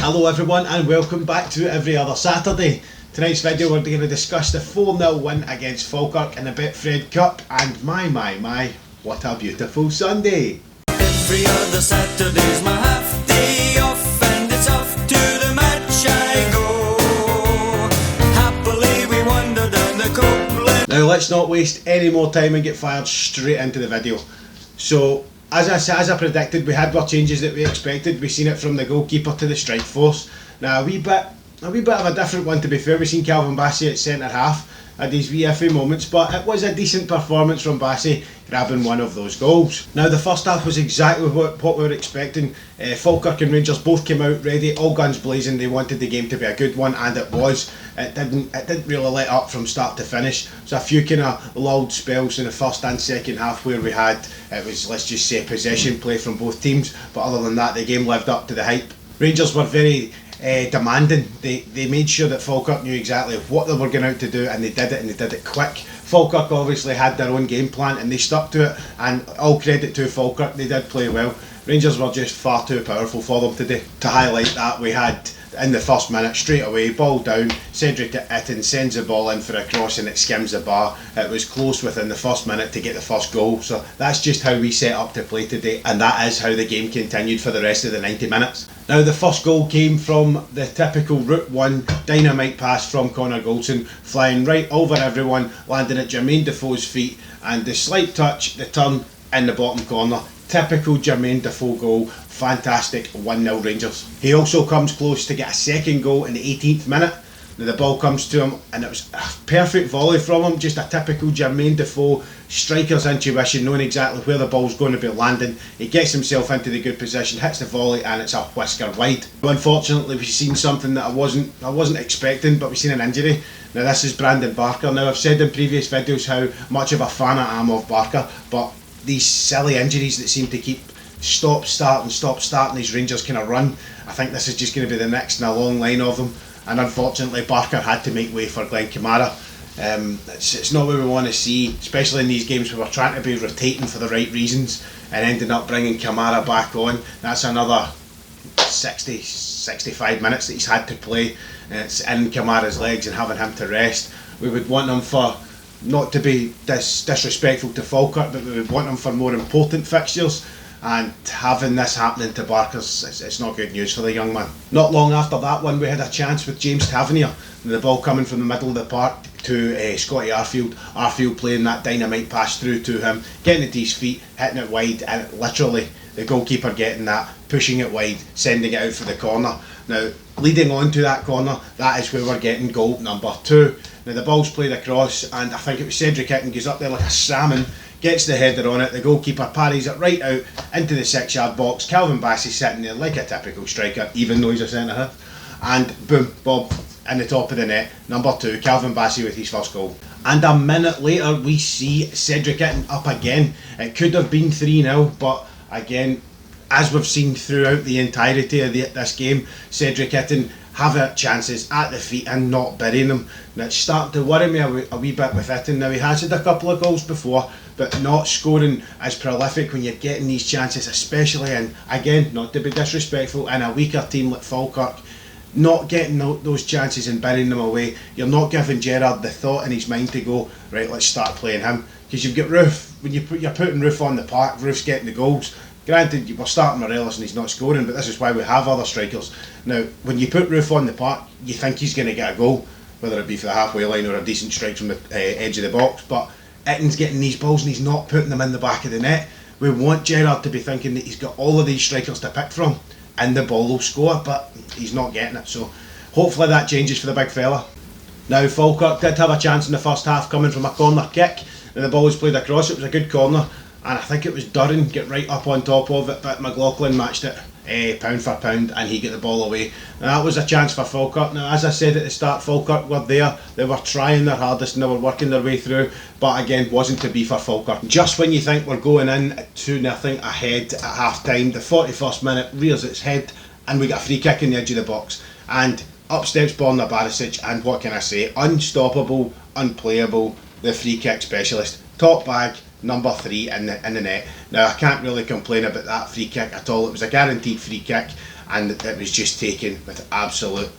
Hello everyone and welcome back to Every Other Saturday. Tonight's video we're going to discuss the 4-0 win against Falkirk in the Betfred Cup, and my, what a beautiful Sunday. Every other Saturday's my half day off, and it's off to the match I go. Happily we wander down the Copeland. Now let's not waste any more time and get fired straight into the video. So as I predicted, we had our changes that we expected. We've seen it from the goalkeeper to the strike force. Now a wee bit of a different one, to be fair. We've seen Calvin Bassey at centre half, had these wee iffy moments, but it was a decent performance from Bassey, grabbing one of those goals. Now the first half was exactly what we were expecting. Falkirk and Rangers both came out ready, all guns blazing. They wanted the game to be a good one, and it was. It didn't really let up from start to finish. So a few kind of lulled spells in the first and second half where we had, it was, let's just say, possession play from both teams, but other than that the game lived up to the hype. Rangers were very demanding. They made sure that Falkirk knew exactly what they were going out to do, and they did it, and they did it quick. Falkirk obviously had their own game plan and they stuck to it, and all credit to Falkirk, they did play well. Rangers were just far too powerful for them today. To highlight that, we had in the first minute, straight away, ball down, Cedric Itten sends the ball in for a cross and it skims the bar. It was close within the first minute to get the first goal, so that's just how we set up to play today, and that is how the game continued for the rest of the 90 minutes. Now the first goal came from the typical Route 1 dynamite pass from Connor Goldson, flying right over everyone, landing at Jermaine Defoe's feet, and the slight touch, the turn in the bottom corner. Typical Jermaine Defoe goal, fantastic 1-0 Rangers. He also comes close to get a second goal in the 18th minute. Now the ball comes to him and it was a perfect volley from him, just a typical Jermaine Defoe striker's intuition, knowing exactly where the ball's going to be landing. He gets himself into the good position, hits the volley, and it's a whisker wide. Unfortunately we've seen something that I wasn't expecting, but we've seen an injury. Now this is Brandon Barker. Now I've said in previous videos how much of a fan I am of Barker, but these silly injuries that seem to keep stop starting these Rangers kind of run, I think this is just going to be the next in a long line of them, and unfortunately Barker had to make way for Glenn Kamara. It's not what we want to see, especially in these games where we're trying to be rotating for the right reasons and ending up bringing Kamara back on. That's another 65 minutes that he's had to play, and it's in Kamara's legs and having him to rest. We would want him for, not to be disrespectful to Falkirk, but we would want him for more important fixtures, and having this happening to Barker's, it's not good news for the young man. Not long after that one we had a chance with James Tavernier, the ball coming from the middle of the park to Scotty Arfield playing that dynamite pass through to him, getting it to his feet, hitting it wide, and literally the goalkeeper getting that, pushing it wide, sending it out for the corner. Now leading on to that corner, that is where we're getting goal number 2. Now the ball's played across, and I think it was Cedric Itten goes up there like a salmon, gets the header on it, the goalkeeper parries it right out into the 6-yard box. Calvin Bassey sitting there like a typical striker, even though he's a centre half, and boom, Bob in the top of the net, number 2, Calvin Bassey with his first goal. And a minute later we see Cedric Itten up again. It could have been 3-0, but again, as we've seen throughout the entirety of this game, Cedric Itten have chances at the feet and not burying them. Now it's starting to worry me a wee bit with Itten. Now he has had a couple of goals before, but not scoring as prolific when you're getting these chances, especially in, again, not to be disrespectful, in a weaker team like Falkirk. Not getting those chances and burying them away, you're not giving Gerrard the thought in his mind to go, right, let's start playing him, because you've got Roof. When you're putting Roof on the park, Roof's getting the goals. Granted, we're starting Morelos and he's not scoring, but this is why we have other strikers. Now, when you put Roof on the park, you think he's going to get a goal, whether it be for the halfway line or a decent strike from the edge of the box, but Itten's getting these balls and he's not putting them in the back of the net. We want Gerrard to be thinking that he's got all of these strikers to pick from, and the ball will score, but he's not getting it, so hopefully that changes for the big fella. Now Falkirk did have a chance in the first half coming from a corner kick, and the ball was played across. It was a good corner, and I think it was Durran get right up on top of it, but McLaughlin matched it pound for pound, and he got the ball away. Now that was a chance for Falkirk. Now as I said at the start, Falkirk were there, they were trying their hardest and they were working their way through, but again wasn't to be for Falkirk. Just when you think we're going in at 2-0 ahead at half time, the 41st minute rears its head and we get a free kick in the edge of the box, and up steps Borna Barisic, and what can I say, unstoppable, unplayable, the free kick specialist, top bag, number 3 in the net. Now I can't really complain about that free kick at all. It was a guaranteed free kick, and it was just taken with absolute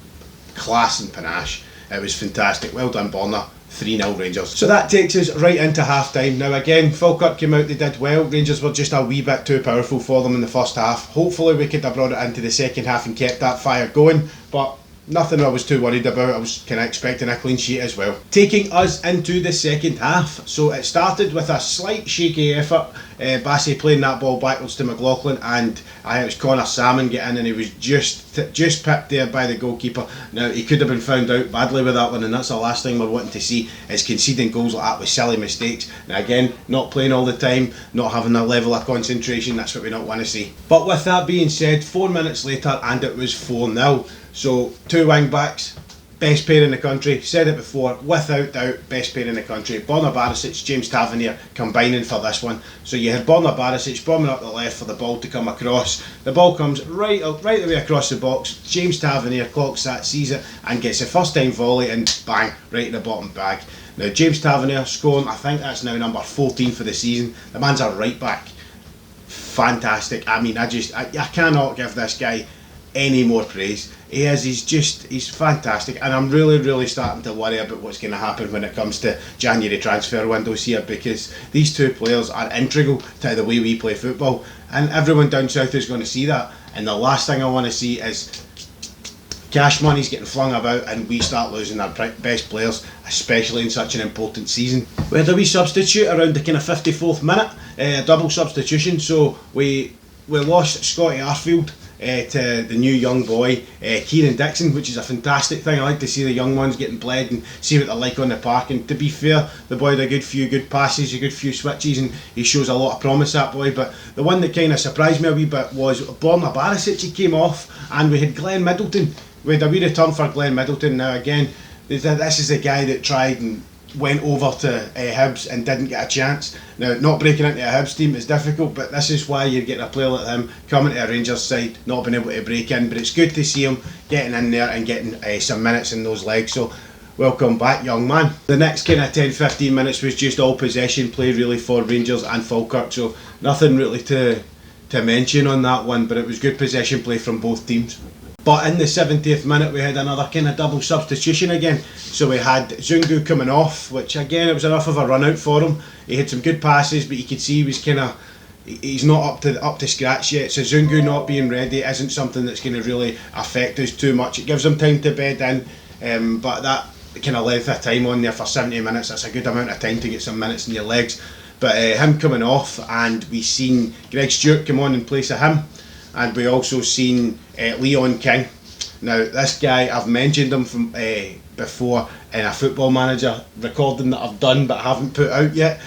class and panache. It was fantastic. Well done, Borna. 3-0 Rangers. So that takes us right into half time. Now again, Falkirk came out, they did well. Rangers were just a wee bit too powerful for them in the first half. Hopefully we could have brought it into the second half and kept that fire going, but nothing I was too worried about. I was kind of expecting a clean sheet as well. Taking us into the second half. So it started with a slight shaky effort. Bassey playing that ball backwards to McLaughlin, and it was Connor Salmon getting in, and he was just pipped there by the goalkeeper. Now he could have been found out badly with that one, and that's the last thing we're wanting to see, is conceding goals like that with silly mistakes. Now again, not playing all the time, not having a level of concentration, that's what we don't want to see. But with that being said, 4 minutes later and it was 4-0. So 2 wing backs, best pair in the country, said it before, without doubt, best pair in the country. Borna Barisic, James Tavernier combining for this one. So you had Borna Barisic bombing up the left for the ball to come across. The ball comes right the way across the box. James Tavernier clocks that, sees it, and gets a first time volley, and bang, right in the bottom bag. Now James Tavernier scoring, I think that's now number 14 for the season. The man's a right back. Fantastic. I mean, I cannot give this guy any more praise. He's fantastic, and I'm really starting to worry about what's going to happen when it comes to January transfer windows here, because these two players are integral to the way we play football, and everyone down south is going to see that. And the last thing I want to see is cash money's getting flung about and we start losing our best players, especially in such an important season. We had a wee substitute around the kind of 54th minute, a double substitution, so we lost Scotty Arfield to the new young boy, Kieran Dixon, which is a fantastic thing. I like to see the young ones getting bled and see what they're like on the park. And to be fair, the boy had a good few good passes, a good few switches, and he shows a lot of promise, that boy. But the one that kind of surprised me a wee bit was Borna Barisic. He came off, and we had Glenn Middleton. We had a wee return for Glenn Middleton. Now again, this is the guy that tried and went over to Hibs and didn't get a chance. Now, not breaking into a Hibs team is difficult, but this is why you're getting a player like him coming to a Rangers side, not being able to break in. But it's good to see him getting in there and getting some minutes in those legs. So welcome back, young man. The next kind of 10-15 minutes was just all possession play really for Rangers and Falkirk, so nothing really to mention on that one, but it was good possession play from both teams. But in the 70th minute we had another kind of double substitution again. So we had Zungu coming off, which again it was enough of a run out for him. He had some good passes, but you could see he was he's not up to scratch yet. So Zungu not being ready isn't something that's going to really affect us too much. It gives him time to bed in, but that kind of length of time on there for 70 minutes, that's a good amount of time to get some minutes in your legs. But him coming off, and we seen Greg Stewart come on in place of him. And we also seen Leon King. Now this guy, I've mentioned him from before in a Football Manager recording that I've done but haven't put out yet.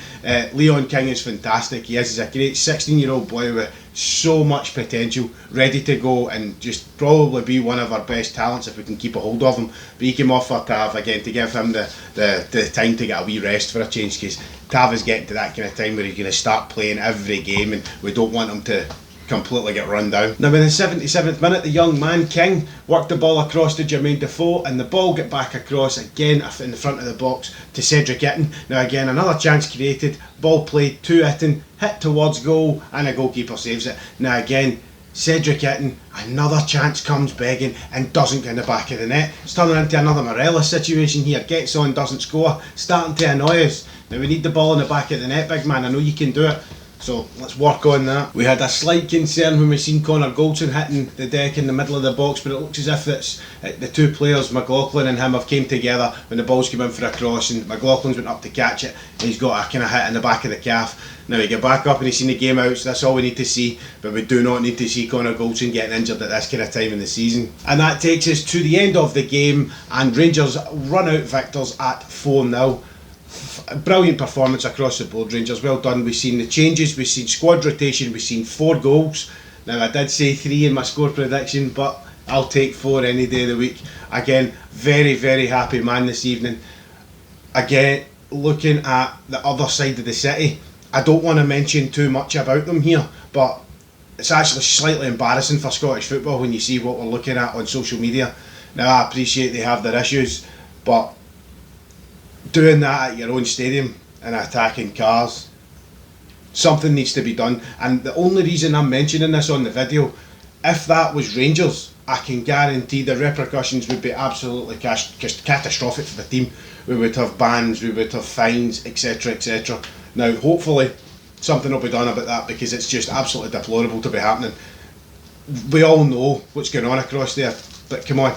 Leon King is fantastic. He's a great 16-year-old boy with so much potential, ready to go, and just probably be one of our best talents if we can keep a hold of him. But he came off for Tav again to give him the time to get a wee rest for a change, because Tav is getting to that kind of time where he's going to start playing every game, and we don't want him to completely get run down. Now in the 77th minute, the young man King worked the ball across to Jermaine Defoe, and the ball get back across again in the front of the box to Cedric Itten. Now again, another chance created, ball played to Itten, hit towards goal, and a goalkeeper saves it. Now again, Cedric Itten, another chance comes begging and doesn't get in the back of the net. It's turning into another Morelos situation here. Gets on, doesn't score, starting to annoy us. Now we need the ball in the back of the net, big man. I know you can do it. So let's work on that. We had a slight concern when we seen Connor Goldson hitting the deck in the middle of the box, but it looks as if it's the two players, McLaughlin and him, have came together when the ball's come in for a cross, and McLaughlin's went up to catch it, and he's got a kind of hit in the back of the calf. Now he get back up and he's seen the game out, so that's all we need to see, but we do not need to see Connor Goldson getting injured at this kind of time in the season. And that takes us to the end of the game, and Rangers run out victors at 4-0. Brilliant performance across the board, Rangers, well done. We've seen the changes, we've seen squad rotation, we've seen 4 goals. Now I did say 3 in my score prediction, but I'll take 4 any day of the week. Again, very happy man this evening. Again, looking at the other side of the city, I don't want to mention too much about them here, but it's actually slightly embarrassing for Scottish football when you see what we're looking at on social media. Now I appreciate they have their issues, but doing that at your own stadium and attacking cars, something needs to be done. And the only reason I'm mentioning this on the video if that was Rangers, I can guarantee the repercussions would be absolutely catastrophic for the team. We would have bans, we would have fines, etc, etc. Now hopefully something will be done about that, because it's just absolutely deplorable to be happening. We all know what's going on across there, but come on,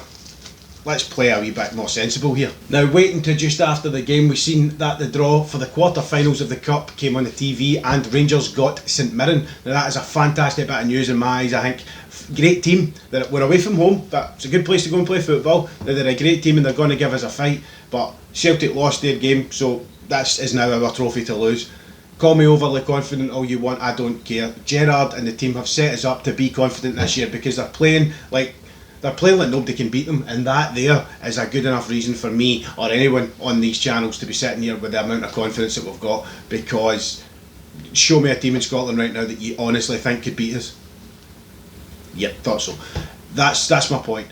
let's play a wee bit more sensible here. Now, waiting to just after the game, we've seen that the draw for the quarter-finals of the Cup came on the TV, and Rangers got St Mirren. Now that is a fantastic bit of news in my eyes. I think great team. We're away from home, but it's a good place to go and play football. Now, they're a great team and they're going to give us a fight, but Celtic lost their game, so that is now our trophy to lose. Call me overly confident all you want, I don't care. Gerrard and the team have set us up to be confident this year, because they're playing like nobody can beat them, and that there is a good enough reason for me or anyone on these channels to be sitting here with the amount of confidence that we've got. Because show me a team in Scotland right now that you honestly think could beat us. Yep, thought so. That's my point.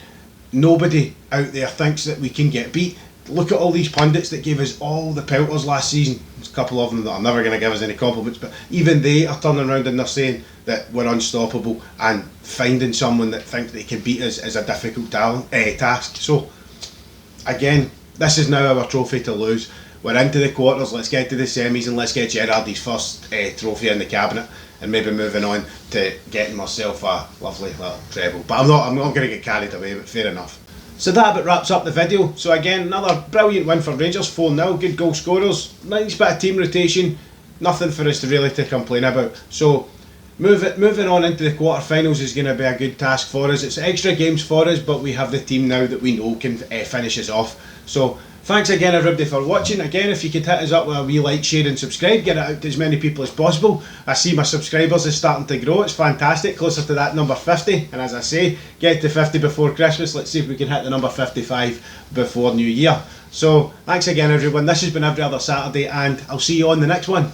Nobody out there thinks that we can get beat. Look at all these pundits that gave us all the pelters last season. There's a couple of them that are never going to give us any compliments, but even they are turning around and they're saying that we're unstoppable, and finding someone that thinks they can beat us is a difficult task. So again, this is now our trophy to lose. We're into the quarters, let's get to the semis and let's get Gerrard his first trophy in the cabinet, and maybe moving on to getting myself a lovely little treble. But I'm not going to get carried away, but fair enough. So that about wraps up the video. So again, another brilliant win for Rangers, 4-0, good goal scorers, nice bit of team rotation, nothing for us to really complain about. So moving on into the quarter-finals is going to be a good task for us. It's extra games for us, but we have the team now that we know can finish us off. So thanks again everybody for watching. Again, if you could hit us up with a wee like, share and subscribe, get it out to as many people as possible. I see my subscribers is starting to grow, it's fantastic, closer to that number 50, and as I say, get to 50 before Christmas. Let's see if we can hit the number 55 before New Year. So thanks again everyone, this has been every other Saturday, and I'll see you on the next one.